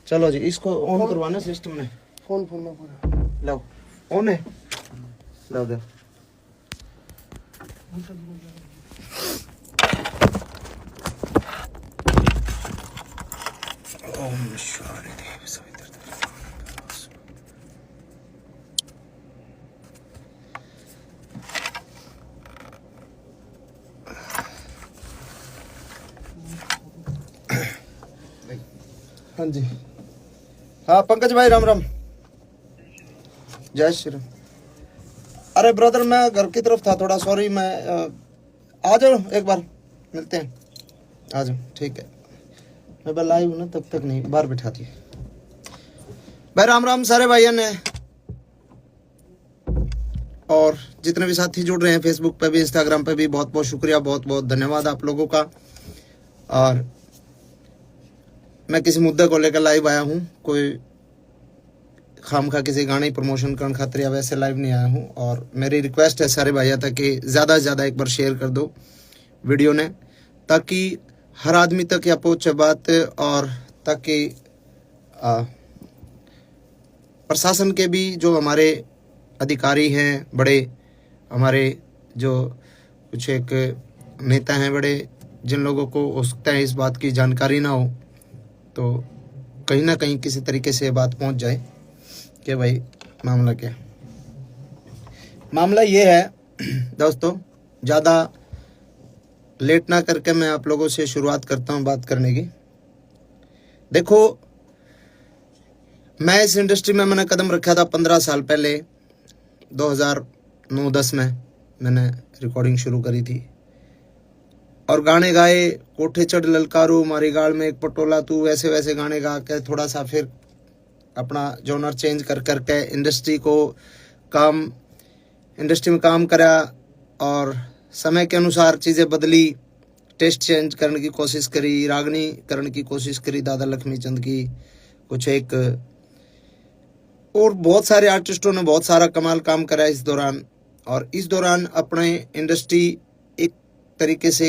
चलो जी, इसको ऑन करवाना सिस्टम ने। फोन फोन में पूरा लो ऑन है, लो दे। ओम शांति देव सवितर। हाँ जी, हाँ पंकज भाई राम राम, जय श्री राम। अरे ब्रदर मैं घर की तरफ था थोड़ा, सॉरी। मैं आ जाओ एक बार मिलते हैं, आ जाओ ठीक है। मैं लाइव हूँ ना, तब तक नहीं, बाहर बिठा दिए भाई। राम राम सारे भाइयों ने, और जितने भी साथी जुड़ रहे हैं फेसबुक पे भी इंस्टाग्राम पे भी, बहुत बहुत शुक्रिया, बहुत बहुत धन्यवाद आप लोगों का। और मैं किसी मुद्दे को लेकर लाइव आया हूँ, कोई खामखा किसी गाने प्रमोशन करने खातिर या वैसे लाइव नहीं आया हूँ। और मेरी रिक्वेस्ट है सारे भाइयों तक कि ज़्यादा से ज़्यादा एक बार शेयर कर दो वीडियो ने, ताकि हर आदमी तक या पहुँचे बात, और ताकि प्रशासन के भी जो हमारे अधिकारी हैं बड़े, हमारे जो कुछ एक नेता हैं बड़े, जिन लोगों को हो सकता है इस बात की जानकारी ना हो, तो कहीं ना कहीं किसी तरीके से बात पहुंच जाए कि भाई मामला क्या है। मामला ये है दोस्तों, ज़्यादा लेट ना करके मैं आप लोगों से शुरुआत करता हूं बात करने की। देखो, मैं इस इंडस्ट्री में मैंने कदम रखा था 15 साल पहले, 2009-10 में मैंने रिकॉर्डिंग शुरू करी थी, और गाने गाए, कोठे चढ़ ललकारू मारी गाल में एक पटोला तू, वैसे वैसे गाने गा के थोड़ा सा फिर अपना जॉनर चेंज कर करके इंडस्ट्री में काम करा, और समय के अनुसार चीज़ें बदली, टेस्ट चेंज करने की कोशिश करी, रागनी करने की कोशिश करी दादा लक्ष्मी चंद की, कुछ एक और बहुत सारे आर्टिस्टों ने बहुत सारा कमाल काम करा इस दौरान। और इस दौरान अपने इंडस्ट्री एक तरीके से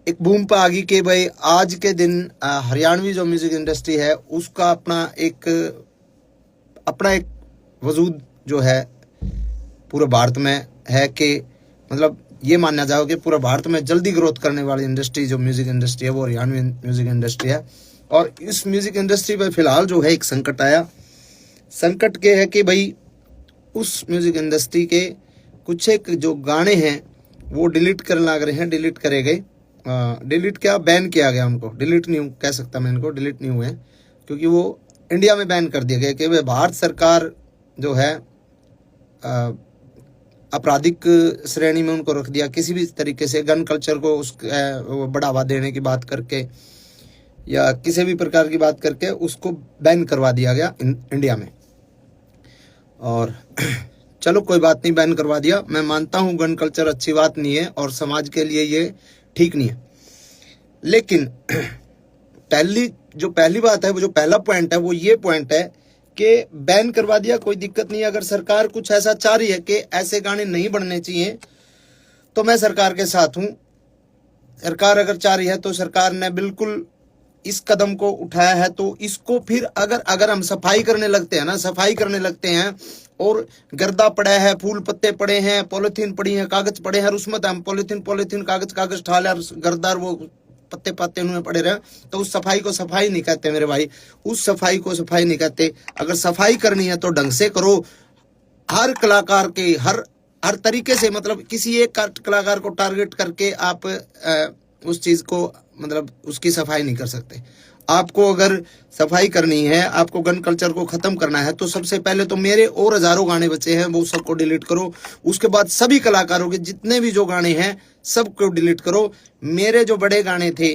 एक बूम पे आ गई कि भाई आज के दिन हरियाणवी जो म्यूजिक इंडस्ट्री है उसका अपना एक वजूद जो है पूरे भारत में है, कि मतलब ये मानना जाओ कि पूरे भारत में जल्दी ग्रोथ करने वाली इंडस्ट्री जो म्यूजिक इंडस्ट्री है वो हरियाणवी म्यूजिक इंडस्ट्री है। और इस म्यूजिक इंडस्ट्री पर फिलहाल जो है एक संकट आया। संकट के है कि भाई उस म्यूजिक इंडस्ट्री के कुछ एक जो गाने हैं वो डिलीट करने लग रहे हैं, डिलीट करे गए, डिलीट क्या, बैन किया गया उनको, डिलीट नहीं कह सकता मैं इनको, डिलीट नहीं हुए, क्योंकि वो इंडिया में बैन कर दिया गया कि भाई भारत सरकार जो है आपराधिक श्रेणी में उनको रख दिया, किसी भी तरीके से गन कल्चर को बढ़ावा देने की बात करके या किसी भी प्रकार की बात करके उसको बैन करवा दिया गया इंडिया में। और चलो कोई बात नहीं, बैन करवा दिया, मैं मानता हूँ गन कल्चर अच्छी बात नहीं है और समाज के लिए ये ठीक नहीं है। लेकिन पहली बात है, वो जो पहला पॉइंट है वो ये पॉइंट है कि बैन करवा दिया, कोई दिक्कत नहीं है। अगर सरकार कुछ ऐसा चाह रही है कि ऐसे गाने नहीं बनने चाहिए तो मैं सरकार के साथ हूँ। सरकार अगर चाह रही है तो सरकार ने बिल्कुल इस कदम को उठाया है, तो इसको फिर अगर हम सफाई करने लगते हैं ना, सफाई करने लगते हैं और गर्दा पड़ा है, फूल पत्ते पड़े हैं, पॉलिथीन पड़ी है, कागज पड़े हैं, और उसमें हम पॉलिथीन कागज ठाले और गर्दार वो पत्ते पत्ते उनमें पड़े रहे, तो उस सफाई को सफाई नहीं कहते मेरे भाई, उस सफाई को सफाई नहीं कहते। अगर सफाई करनी है तो ढंग से करो, हर कलाकार के हर तरीके से, मतलब किसी एक कलाकार को टारगेट करके आप उस चीज को मतलब उसकी सफाई नहीं कर सकते। आपको अगर सफाई करनी है, आपको गन कल्चर को खत्म करना है, तो सबसे पहले तो मेरे और हजारों गाने बचे हैं वो सबको डिलीट करो। उसके बाद सभी कलाकारों के जितने भी जो गाने हैं सबको डिलीट करो। मेरे जो बड़े गाने थे,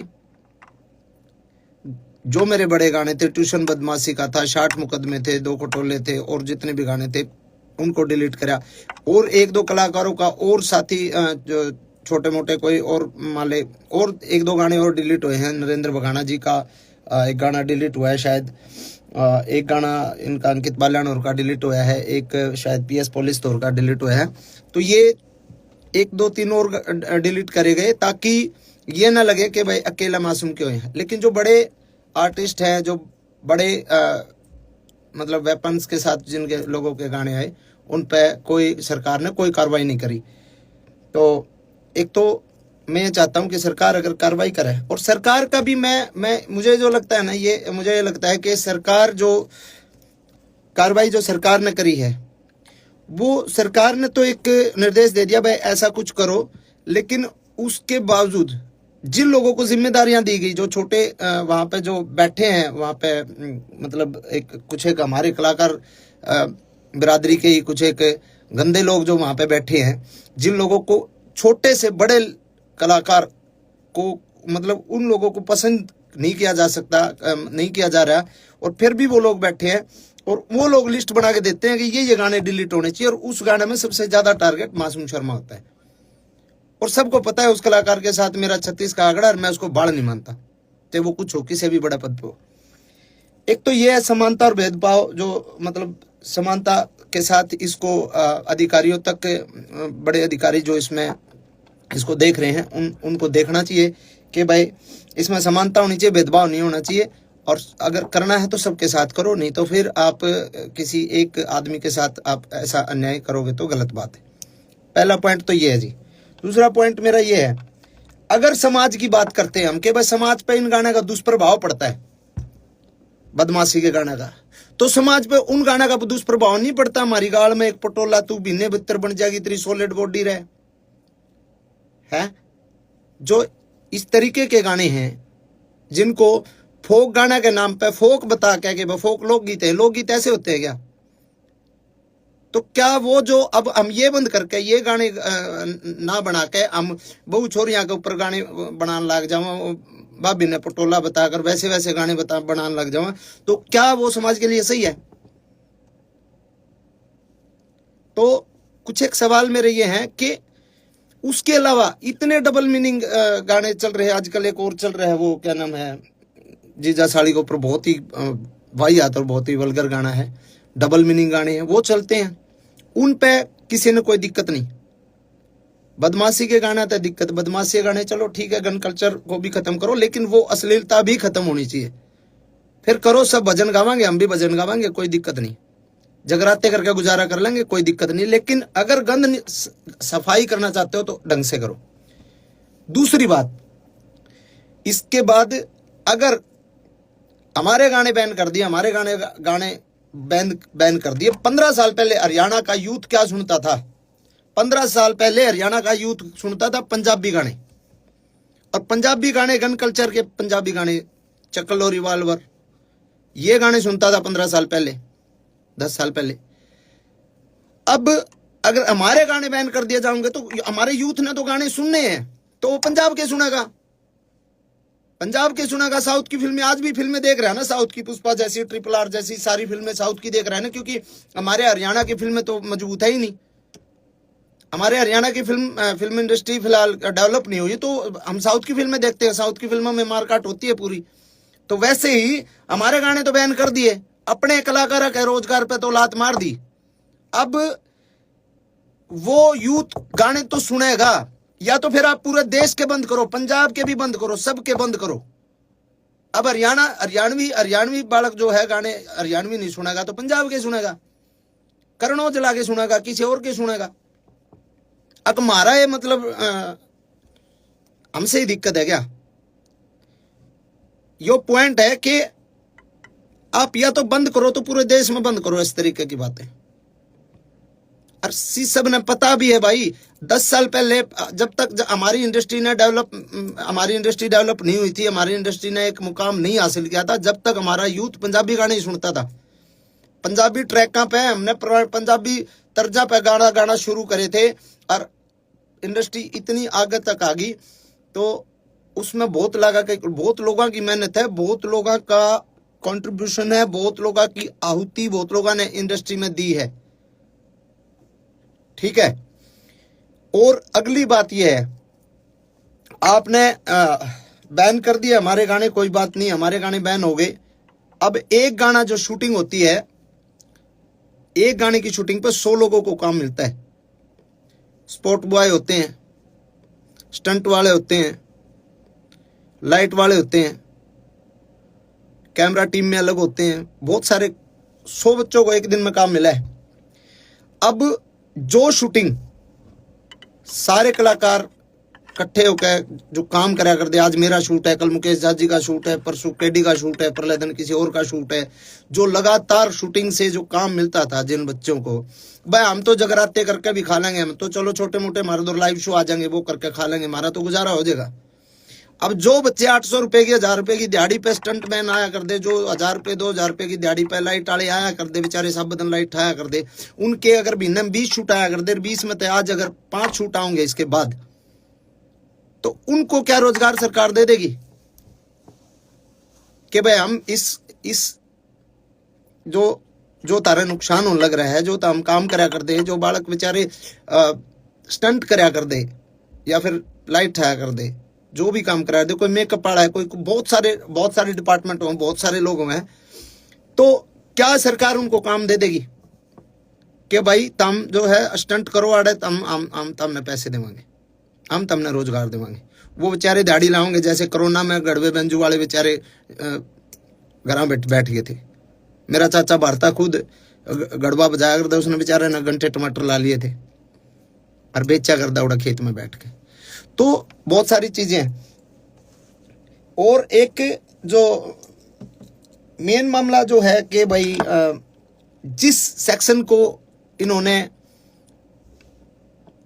ट्यूशन बदमाशी का था, 60 मुकदमे थे, 2 खटोले थे, और जितने भी गाने थे उनको डिलीट करा। और 1-2 कलाकारों का और साथी जो छोटे मोटे कोई और माले, और 1-2 गाने और डिलीट हुए हैं। नरेंद्र बघाना जी का एक गाना डिलीट हुआ है शायद, एक गाना इनका अंकित बाल्यानोर का डिलीट हुआ है, एक शायद PS पुलिस तौर का डिलीट हुआ है। तो ये 1-2-3 और डिलीट करे गए ताकि ये ना लगे कि भाई अकेला मासूम क्यों है। लेकिन जो बड़े आर्टिस्ट हैं, जो बड़े मतलब वेपन्स के साथ जिनके लोगों के गाने आए, उन पे कोई सरकार ने कोई कार्रवाई नहीं करी। तो एक तो मैं ये चाहता हूं कि सरकार अगर कार्रवाई करे, और सरकार का भी मैं मुझे जो लगता है ना, ये मुझे लगता है कि सरकार जो कार्रवाई जो सरकार ने करी है, वो सरकार ने तो एक निर्देश दे दिया भाई ऐसा कुछ करो, लेकिन उसके बावजूद जिन लोगों को जिम्मेदारियां दी गई, जो छोटे वहां पे जो बैठे हैं वहां पे, मतलब एक कुछ एक हमारे कलाकार बिरादरी के ही कुछ एक गंदे लोग जो वहां पे बैठे हैं, जिन लोगों को छोटे से बड़े कलाकार को मतलब उन लोगों को पसंद नहीं किया जा सकता, नहीं किया जा रहा, और फिर भी वो लोग बैठे हैं और वो लोग लिस्ट बना के देते हैं कि ये गाने डिलीट होने चाहिए, और उस गाने में सबसे ज्यादा टारगेट मासूम शर्मा होता है। और सबको पता है उस कलाकार के साथ मेरा 36 का आंकड़ा, और मैं उसको बाढ़ नहीं मानता, चाहे वो कुछ हो, किसी भी बड़े पद पे हो। एक तो ये है समानता और भेदभाव, जो मतलब समानता के साथ इसको अधिकारियों तक, बड़े अधिकारी जो इसमें इसको देख रहे हैं उनको देखना चाहिए कि भाई इसमें समानता होनी चाहिए, भेदभाव नहीं होना चाहिए, और अगर करना है तो सबके साथ करो, नहीं तो फिर आप किसी एक आदमी के साथ आप ऐसा अन्याय करोगे तो गलत बात है। पहला पॉइंट तो ये है जी। दूसरा पॉइंट मेरा ये है, अगर समाज की बात करते हैं हम कि भाई समाज पे इन गाने का दुष्प्रभाव पड़ता है, बदमाशी के गाने का, तो समाज पे उन गाने का दुष्प्रभाव नहीं पड़ता। हमारी गाल में एक पटोला तू बीने बितर बन जाएगी, तेरी सॉलिड बॉडी रहे है, जो इस तरीके के गाने हैं जिनको फोक गाना के नाम पे फोक बता के फोक लोकगीत है, लोकगीत ऐसे होते हैं क्या? तो क्या वो जो अब हम ये बंद करके ये गाने ना बना के हम बहु छोरियां के ऊपर गाने बनाने लग जाओ, भाभी ने पटोला बताकर वैसे वैसे गाने बनाने लग जाओ, तो क्या वो समाज के लिए सही है? तो कुछ एक सवाल मेरे ये हैं कि उसके अलावा इतने डबल मीनिंग गाने चल रहे हैं आजकल। एक और चल रहा है, वो क्या नाम है, जीजा साड़ी के ऊपर बहुत ही वाहियात और बहुत ही वल्गर गाना है, डबल मीनिंग गाने हैं, वो चलते हैं, उन पे किसी ने कोई दिक्कत नहीं। बदमाशी के गाना तो दिक्कत, बदमाशी के गाने चलो ठीक है, गन कल्चर को भी खत्म करो, लेकिन वो अश्लीलता भी खत्म होनी चाहिए। फिर करो, सब भजन गावांगे, हम भी भजन गावांगे, कोई दिक्कत नहीं, जगराते करके गुजारा कर लेंगे, कोई दिक्कत नहीं, लेकिन अगर गंद सफाई करना चाहते हो तो ढंग से करो। दूसरी बात, इसके बाद अगर हमारे गाने बैन कर दिए, हमारे गाने बैन कर दिए, 15 साल पहले हरियाणा का यूथ क्या सुनता था? 15 साल पहले हरियाणा का यूथ सुनता था पंजाबी गाने, और पंजाबी गाने गन कल्चर के पंजाबी गाने, चक्लो रिवाल्वर, ये गाने सुनता था 15 साल पहले, 10 साल पहले। अब अगर हमारे गाने बैन कर दिए जाएंगे तो हमारे यूथ ने तो गाने सुनने हैं, तो वो पंजाब के सुनेगा, पंजाब के सुनेगा। साउथ की फिल्में, आज भी फिल्में देख रहा है ना, साउथ की पुष्पा जैसी, ट्रिपल आर जैसी सारी फिल्में साउथ की देख रहा है ना, क्योंकि हमारे हरियाणा की फिल्में तो मजबूत है ही नहीं। हमारे हरियाणा की फिल्म इंडस्ट्री फिलहाल डेवलप नहीं हुई, तो हम साउथ की फिल्में देखते हैं, साउथ की फिल्मों में मारकाट होती है पूरी। तो वैसे ही हमारे गाने तो बैन कर दिए, अपने कलाकारों के रोजगार पे तो लात मार दी। अब वो यूथ गाने तो सुनेगा, या तो फिर आप पूरे देश के बंद करो, पंजाब के भी बंद करो, सबके बंद करो। अब हरियाणवी बालक जो है गाने हरियाणवी नहीं सुनेगा तो पंजाब के सुनेगा, करण औजला के सुनेगा, किसी और के सुनेगा। अब हमारा ये मतलब हमसे ही दिक्कत है क्या? यो पॉइंट है कि आप या तो बंद करो तो पूरे देश में बंद करो, इस तरीके की बातें। और सब ने पता भी है भाई, 10 साल पहले जब तक हमारी इंडस्ट्री डेवलप नहीं हुई थी, हमारी इंडस्ट्री ने एक मुकाम नहीं हासिल किया था, जब तक हमारा यूथ पंजाबी गाने ही सुनता था। पंजाबी ट्रैकों पे हमने पंजाबी तर्जा पे गाना शुरू करे थे, और इंडस्ट्री इतनी आगे तक आ गई, तो उसमें बहुत लोगों की मेहनत है, बहुत लोगों का कंट्रीब्यूशन है, बहुत लोगों की आहुति बहुत लोगों ने इंडस्ट्री में दी है, ठीक है। और अगली बात यह है, आपने बैन कर दिया हमारे गाने, कोई बात नहीं, हमारे गाने बैन हो गए। अब एक गाना जो शूटिंग होती है, एक गाने की शूटिंग पे 100 लोगों को काम मिलता है। स्पॉट बॉय होते हैं, स्टंट वाले होते हैं, लाइट वाले होते हैं, कैमरा टीम में अलग होते हैं, बहुत सारे 100 बच्चों को एक दिन में काम मिला है। अब जो शूटिंग सारे कलाकार इकट्ठे होकर जो काम करा करते, आज मेरा शूट है, कल मुकेश जाजी का शूट है, परसों केडी का शूट है, प्रलयदन किसी और का शूट है, जो लगातार शूटिंग से जो काम मिलता था जिन बच्चों को, भाई हम तो जगराते करके भी खा लेंगे, हम तो चलो छोटे मोटे हमारे दो लाइव शो आ जाएंगे वो करके खा लेंगे, हमारा तो गुजारा हो जाएगा। अब जो बच्चे 800 रुपए की 1000 रुपए की दिहाड़ी पे स्टंट मैन आया कर दे, जो 1000 रुपए 2000 रुपए की दिहाड़ी पे लाइट वाले आया कर दे, बेचारे सब बदन लाइट आया कर दे, उनके अगर महीने में 20 शूट आया कर दे, 20 में तो आज अगर 5 शूट आएंगे इसके बाद, तो उनको क्या रोजगार सरकार दे देगी कि भाई हम इस जो तारे नुकसान होने लग रहा है, जो हम काम करया कर दे, जो बालक बेचारे स्टंट करया कर दे या फिर लाइट आया कर दे, जो भी काम करा दे, कोई मेकअप वाला है, कोई बहुत सारे डिपार्टमेंट हो, बहुत सारे लोग हैं, तो क्या सरकार उनको काम दे देगी कि भाई तुम जो है स्टंट करो आड़े, हम तुमने पैसे देवांगे, हम तुमने रोजगार देवांगे। वो बेचारे दाढ़ी लाओगे, जैसे कोरोना में गड़वे बेंजू वाले बेचारे घर बैठ गए थे। मेरा चाचा भारता खुद गड़बा बजाया करता, उसने बेचारे ने घंटे टमाटर ला लिए थे और बेचा करता उड़ा खेत में बैठ के। तो बहुत सारी चीजें हैं। और एक जो मेन मामला जो है कि भाई जिस सेक्शन को इन्होंने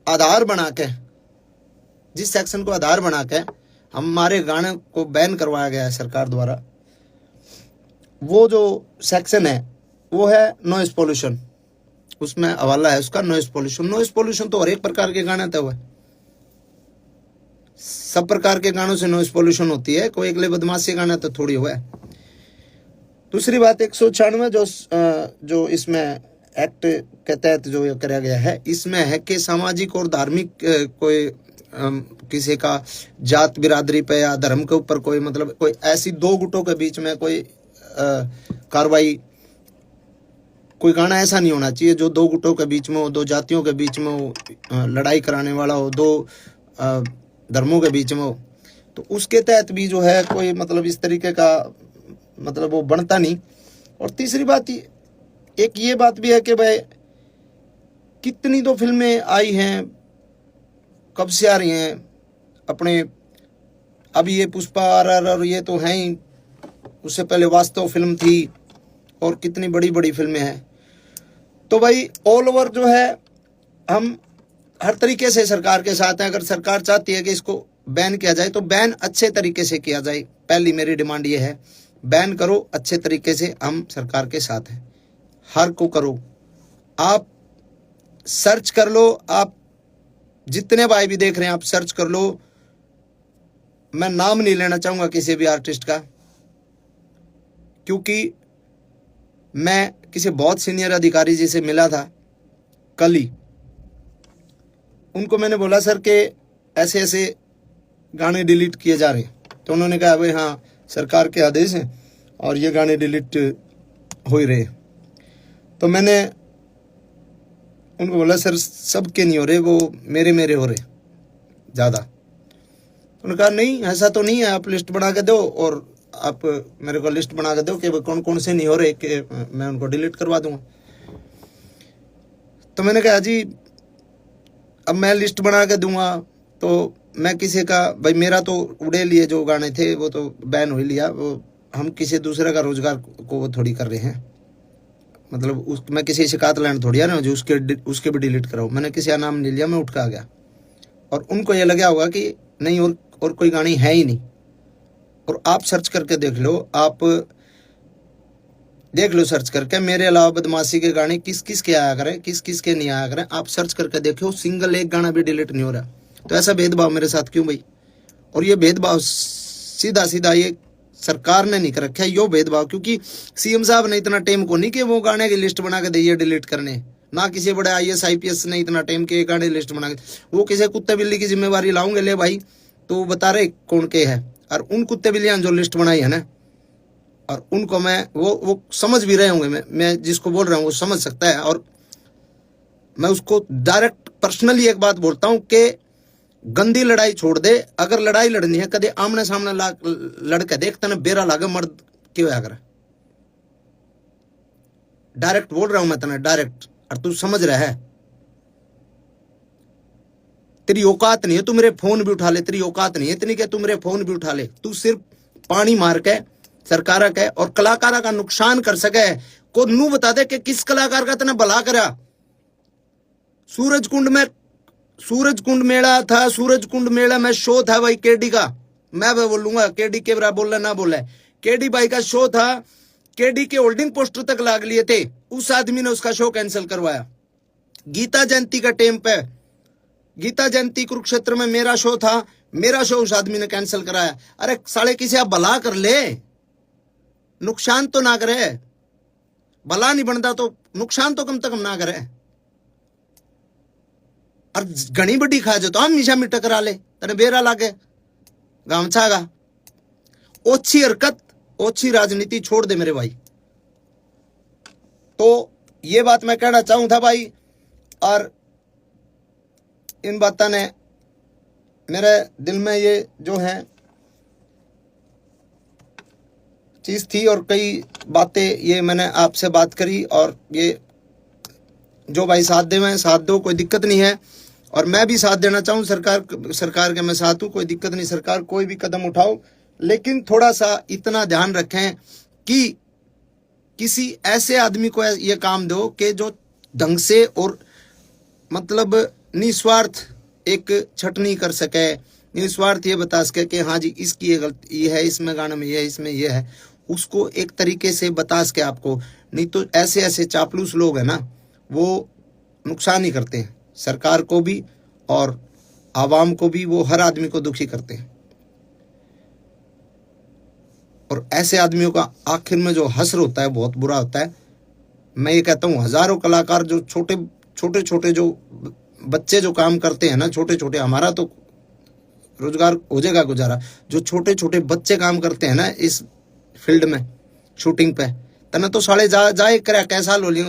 आधार बना के, जिस सेक्शन को आधार बना के हमारे गाने को बैन करवाया गया है सरकार द्वारा, वो जो सेक्शन है वो है नॉइस पोल्यूशन। उसमें हवाला है उसका नॉइस पोल्यूशन। नॉइस पोल्यूशन तो हर एक प्रकार के गाने तो हुए, सब प्रकार के गानों से नॉइस पोल्यूशन होती है, कोई अगले बदमाशी गाना तो थोड़ी हुआ है। दूसरी बात 196 जो इसमें एक्ट के तहत जो ये कराया गया है, इसमें है कि सामाजिक और धार्मिक कोई किसी का जात बिरादरी पे या धर्म के ऊपर कोई मतलब कोई ऐसी दो गुटों के बीच में कोई कार्रवाई, कोई गाना ऐसा नहीं होना चाहिए जो दो गुटों के बीच में हो, दो जातियों के बीच में हो, लड़ाई कराने वाला हो, दो धर्मों के बीच में हो। तो उसके तहत भी जो है कोई मतलब इस तरीके का मतलब वो बनता नहीं। और तीसरी बात एक ये बात भी है कि भाई कितनी तो फिल्में आई हैं, कब से आ रही हैं अपने, अभी ये पुष्पा RR और ये तो हैं ही, उससे पहले वास्तव फिल्म थी और कितनी बड़ी बड़ी फिल्में हैं। तो भाई ऑल ओवर जो है हम हर तरीके से सरकार के साथ हैं। अगर सरकार चाहती है कि इसको बैन किया जाए तो बैन अच्छे तरीके से किया जाए। पहली मेरी डिमांड ये है, बैन करो अच्छे तरीके से, हम सरकार के साथ हैं। हर को करो, आप सर्च कर लो, आप जितने भाई भी देख रहे हैं आप सर्च कर लो। मैं नाम नहीं लेना चाहूंगा किसी भी आर्टिस्ट का, क्योंकि मैं किसी बहुत सीनियर अधिकारी जी से मिला था कल ही। उनको मैंने बोला सर के ऐसे ऐसे गाने डिलीट किए जा रहे हैं, तो उन्होंने कहा भाई हाँ सरकार के आदेश हैं और ये गाने डिलीट हो ही रहे। तो मैंने उनको बोला सर सबके नहीं हो रहे, वो मेरे हो रहे ज़्यादा। उन्होंने कहा नहीं ऐसा तो नहीं है, आप लिस्ट बना के दो और आप मेरे को लिस्ट बना के दो कि कौन कौन से नहीं हो रहे, कि मैं उनको डिलीट करवा दूंगा। तो मैंने कहा जी अब मैं लिस्ट बना के दूंगा तो मैं किसी का, भाई मेरा तो उड़े लिए जो गाने थे वो तो बैन हो ही लिया, वो हम किसी दूसरे का रोजगार को वो थोड़ी कर रहे हैं। मतलब मैं किसी शिकायत लाने थोड़ी आ रहा हूँ जो उसके भी डिलीट कराऊँ। मैंने किसी का नाम नहीं लिया, मैं उठ के आ गया। और उनको ये लगा होगा कि नहीं और कोई गानी है ही नहीं। और आप सर्च करके देख लो, आप देख लो सर्च करके, मेरे अलावा बदमाशी के गाने किस किस के आया करें, किस किस के नहीं आया करें, आप सर्च करके देखो, सिंगल एक गाना भी डिलीट नहीं हो रहा। तो ऐसा भेदभाव मेरे साथ क्यों भाई? और ये भेदभाव सीधा सीधा ये सरकार ने नहीं कर रखा है, यो भेदभाव, क्योंकि सीएम साहब ने इतना टाइम को नहीं कि वो गाने की लिस्ट बना के दिए डिलीट करने, ना किसी बड़े IAS IPS ने इतना टाइम के गाने लिस्ट बना के, वो किसी कुत्ते बिल्ली की जिम्मेवारी लाऊंगे ले भाई, तो बता रहे कौन के है। और उन कुत्ते बिल्लियां जो लिस्ट बनाई है ना, और उनको मैं वो समझ भी रहे होंगे, मैं जिसको बोल रहा हूँ वो समझ सकता है। और मैं उसको डायरेक्ट पर्सनली एक बात बोलता हूँ कि गंदी लड़ाई छोड़ दे। अगर लड़ाई लड़नी है कदे आमने सामने लड़के देखते ना, बेरा लागे मर्द क्यों अगर डायरेक्ट बोल रहा हूं मैं तने डायरेक्ट, और तू समझ रहा है। तेरी औकात नहीं है तू मेरे फोन भी उठा ले, तेरी औकात नहीं है इतनी कि तू मेरे फोन भी उठा ले। तू सिर्फ पानी मार के सरकार के और कलाकारा का नुकसान कर सके को नू बता दे कि किस कलाकार का तने भला करा। सूरज कुंड मेला था, सूरज कुंड मेला में शो था भाई केडी का, मैं बोलूंगा केडी के बरा बोलना ना बोले, केडी भाई का शो था, केडी के होल्डिंग पोस्टर तक लाग लिए थे, उस आदमी ने उसका शो कैंसिल करवाया। गीता जयंती का टाइम पे, गीता जयंती कुरुक्षेत्र में मेरा शो था, मेरा शो उस आदमी ने कैंसिल कराया। अरे साले किसी आप भला कर ले, नुकसान तो ना करे, भला नहीं बनता तो नुकसान तो कम से कम ना करे। और घनी बड़ी खा जो तो हम निशा में टकरा ले तने बेरा लागे गामछा गा। ओछी हरकत ओछी राजनीति छोड़ दे मेरे भाई। तो ये बात मैं कहना चाहूं था भाई, और इन बातों ने मेरे दिल में ये जो है चीज थी, और कई बातें ये मैंने आपसे बात करी, और ये जो भाई साथ दे मैं साथ दो, कोई दिक्कत नहीं है। और मैं भी साथ देना चाहूँ सरकार के मैं साथ हूँ, कोई दिक्कत नहीं, सरकार कोई भी कदम उठाओ, लेकिन थोड़ा सा इतना ध्यान रखें कि किसी ऐसे आदमी को ये काम दो कि जो ढंग से और मतलब निस्वार्थ एक छटनी कर सके, निस्वार्थ ये बता सके कि हाँ जी इसकी ये गलती ये है, इसमें गाने में ये है, इसमें ये है, उसको एक तरीके से बता सके आपको। नहीं तो ऐसे ऐसे चापलूस लोग हैं ना, वो नुकसान ही करते हैं सरकार को भी और आवाम को भी, वो हर आदमी को दुखी करते हैं। और ऐसे आदमियों का आखिर में जो हश्र होता है बहुत बुरा होता है। मैं ये कहता हूँ हजारों कलाकार जो छोटे छोटे जो बच्चे जो काम करते हैं ना, छोटे छोटे, हमारा तो रोजगार हो जाएगा गुजारा, जो छोटे छोटे बच्चे काम करते हैं ना इस फील्ड में शूटिंग पे, तना तो साले जाए करे कैसा लो लियो।